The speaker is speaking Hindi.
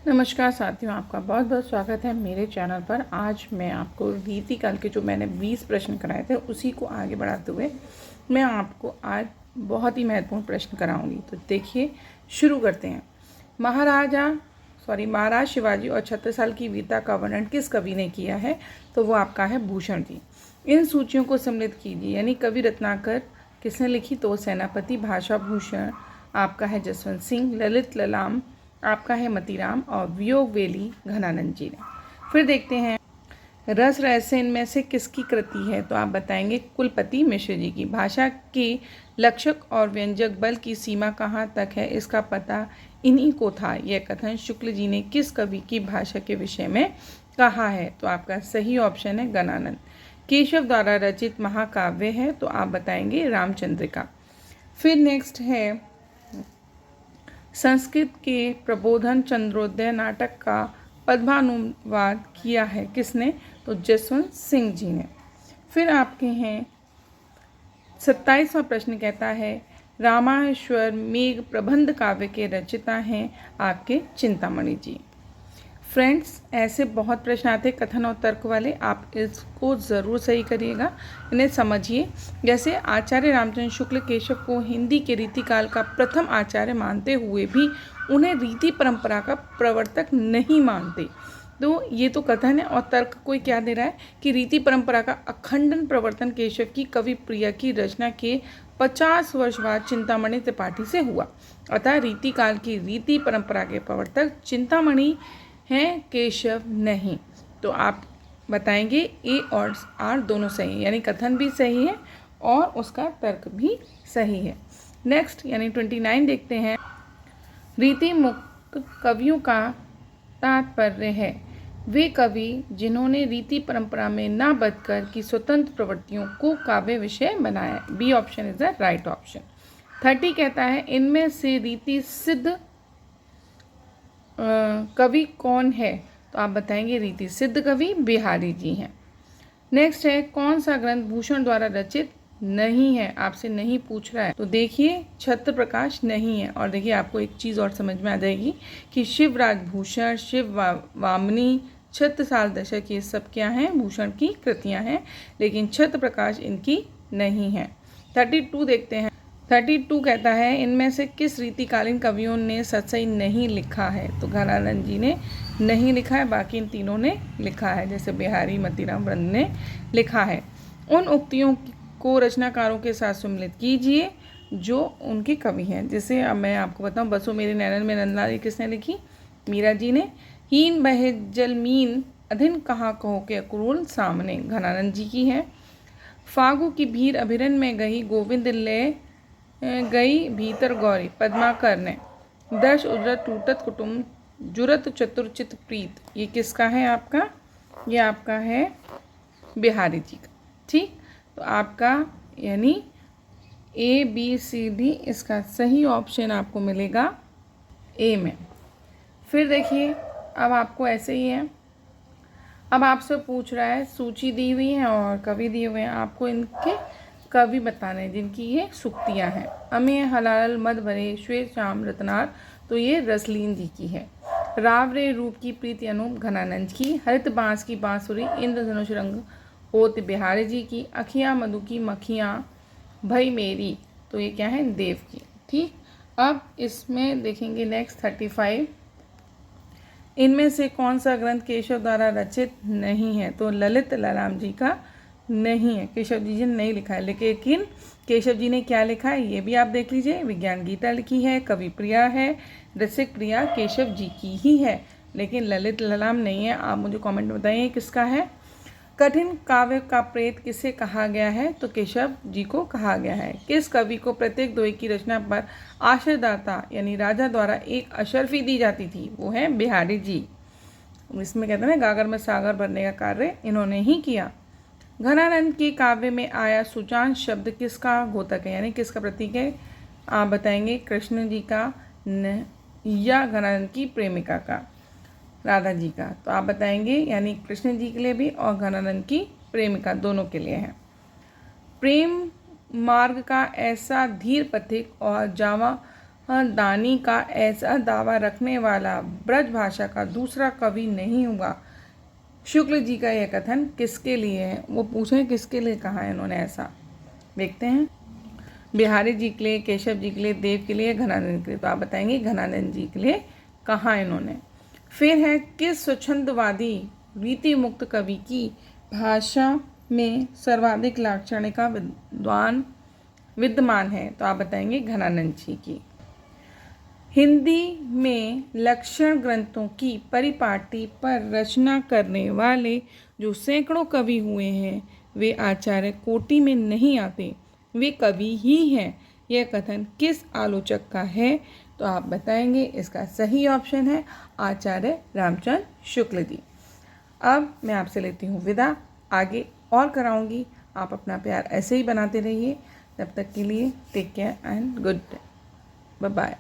नमस्कार साथियों, आपका बहुत बहुत स्वागत है मेरे चैनल पर। आज मैं आपको रीतिकाल के जो मैंने 20 प्रश्न कराए थे उसी को आगे बढ़ाते हुए मैं आपको आज बहुत ही महत्वपूर्ण प्रश्न कराऊंगी। तो देखिए, शुरू करते हैं। महाराज शिवाजी और 36 साल की वीरता का वर्णन किस कवि ने किया है? तो वो आपका है भूषण जी। इन सूचियों को सम्मिलित कीजिए। यानी कवि रत्नाकर किसने लिखी? तो सेनापति भाषा भूषण आपका है जसवंत सिंह, ललित ललाम आपका है मतीराम और वियोग वेली घनानंद जी ने। फिर देखते हैं, रस रहस्य इनमें से किसकी कृति है? तो आप बताएंगे कुलपति मिश्र जी की। भाषा के लक्षक और व्यंजक बल की सीमा कहाँ तक है, इसका पता इन्हीं को था। यह कथन शुक्ल जी ने किस कवि की भाषा के विषय में कहा है? तो आपका सही ऑप्शन है घनानंद। केशव द्वारा रचित महाकाव्य है, तो आप बताएंगे रामचंद्रिका। फिर नेक्स्ट है, संस्कृत के प्रबोधन चंद्रोदय नाटक का पद्मानुवाद किया है किसने? तो जसवंत सिंह जी ने। फिर आपके हैं 27वां प्रश्न कहता है, रामाश्वर मेघ प्रबंध काव्य के रचयिता हैं आपके चिंतामणि जी। फ्रेंड्स, ऐसे बहुत प्रश्न आते कथन और तर्क वाले, आप इसको ज़रूर सही करिएगा, इन्हें समझिए। जैसे आचार्य रामचंद्र शुक्ल केशव को हिंदी के रीतिकाल का प्रथम आचार्य मानते हुए भी उन्हें रीति परंपरा का प्रवर्तक नहीं मानते। तो ये तो कथन है, और तर्क कोई क्या दे रहा है कि रीति परंपरा का अखंडन प्रवर्तन केशव की कवि प्रिया की रचना के 50 वर्ष बाद चिंतामणि त्रिपाठी से हुआ। अतः रीतिकाल की रीति परंपरा के प्रवर्तक चिंतामणि हैं, केशव नहीं। तो आप बताएंगे ए और आर दोनों सही है, यानी कथन भी सही है और उसका तर्क भी सही है। नेक्स्ट यानी 29 देखते हैं, रीति मुक्त कवियों का तात्पर्य है वे कवि जिन्होंने रीति परंपरा में न बदकर की स्वतंत्र प्रवृत्तियों को काव्य विषय बनाया। B option is the right option. 30 कहता है, इनमें से रीति सिद्ध कवि कौन है? तो आप बताएंगे रीति सिद्ध कवि बिहारी जी हैं। नेक्स्ट है, कौन सा ग्रंथ भूषण द्वारा रचित नहीं है? आपसे नहीं पूछ रहा है, तो देखिए छत्र प्रकाश नहीं है। और देखिए आपको एक चीज़ और समझ में आ जाएगी कि शिवराज भूषण, वामनी, छत्रसाल दशक, ये सब क्या हैं? भूषण की कृतियां हैं, लेकिन छत्र प्रकाश इनकी नहीं है। 32 देखते हैं। 32 कहता है, इनमें से किस रीतिकालीन कवियों ने सतसई नहीं लिखा है? तो घनानंद जी ने नहीं लिखा है, बाकी इन तीनों ने लिखा है, जैसे बिहारी, मतीराम वृंद ने लिखा है। उन उक्तियों को रचनाकारों के साथ सम्मिलित कीजिए जो उनके कवि हैं। जैसे अब मैं आपको बताऊं, बसो मेरे नैनन में नंदलाल, ये किसने लिखी? मीरा जी ने। हीन बहे जलमीन अधिन कहाँ कहो के अक्रूर सामने, घनानंद जी की है। फागु की भीड़ अभिरन में गई गोविंद ले गई भीतर गौरी, पद्माकर ने। दर्श उजरत टूटत कुटुम्ब जुरत चतुरचित प्रीत, ये किसका है आपका? ये आपका है बिहारी जी का। ठीक, तो आपका यानी ए बी सी डी इसका सही ऑप्शन आपको मिलेगा ए में। फिर देखिए, अब आपको ऐसे ही है, अब आपसे पूछ रहा है, सूची दी हुई है और कवि दिए हुए हैं, आपको इनके कवि बताने हैं जिनकी ये सुक्तियाँ हैं। अमे हलाल मद भरे श्वेत श्याम रत्नार, तो ये रसलीन जी की है। राव रे रूप की प्रीति अनूप, घनानंद की। हरित बांस की बांसुरी इंद्रधनुष रंग होत, बिहारी जी की। अखियाँ मधु की मखियाँ भई मेरी, तो ये क्या है? देव की। ठीक, अब इसमें देखेंगे नेक्स्ट 35, इनमें से कौन सा ग्रंथ केशव द्वारा रचित नहीं है? तो ललित ललाम जी का नहीं है, केशव जी ने नहीं लिखा है। लेकिन केशव जी ने क्या लिखा है ये भी आप देख लीजिए। विज्ञान गीता लिखी है, कवि प्रिया है, रसिक प्रिया केशव जी की ही है, लेकिन ललित ललाम नहीं है। आप मुझे कमेंट में बताइए किसका है। कठिन काव्य का प्रेत किसे कहा गया है? तो केशव जी को कहा गया है। किस कवि को प्रत्येक दोहे की रचना पर आश्रयदाता यानी राजा द्वारा एक अशर्फी दी जाती थी? वो है बिहारी जी। इसमें कहते हैं ना, गागर में सागर भरने का कार्य इन्होंने ही किया। घनानंद के काव्य में आया सुजान शब्द किसका घोतक है, यानी किसका प्रतीक है? आप बताएंगे कृष्ण जी का या घनानंद की प्रेमिका का, राधा जी का। तो आप बताएंगे यानी कृष्ण जी के लिए भी और घनानंद की प्रेमिका दोनों के लिए है। प्रेम मार्ग का ऐसा धीर पथिक और जावा दानी का ऐसा दावा रखने वाला ब्रज भाषा का दूसरा कवि नहीं हुआ। शुक्ल जी का यह कथन किसके लिए है? वो पूछें किसके लिए कहा है इन्होंने ऐसा, देखते हैं। बिहारी जी के लिए, केशव जी के लिए, देव के लिए, घनानंद के लिए। तो आप बताएंगे घनानंद जी के लिए कहा इन्होंने। फिर है किस स्वच्छंदवादी रीति मुक्त कवि की भाषा में सर्वाधिक लाक्षणिका विद्यमान है? तो आप बताएंगे घनानंद जी की। हिंदी में लक्षण ग्रंथों की परिपाटी पर रचना करने वाले जो सैकड़ों कवि हुए हैं वे आचार्य कोटि में नहीं आते, वे कवि ही हैं। यह कथन किस आलोचक का है? तो आप बताएंगे इसका सही ऑप्शन है आचार्य रामचंद्र शुक्ल जी। अब मैं आपसे लेती हूँ विदा, आगे और कराऊंगी। आप अपना प्यार ऐसे ही बनाते रहिए। तब तक के लिए take care and good day, bye bye.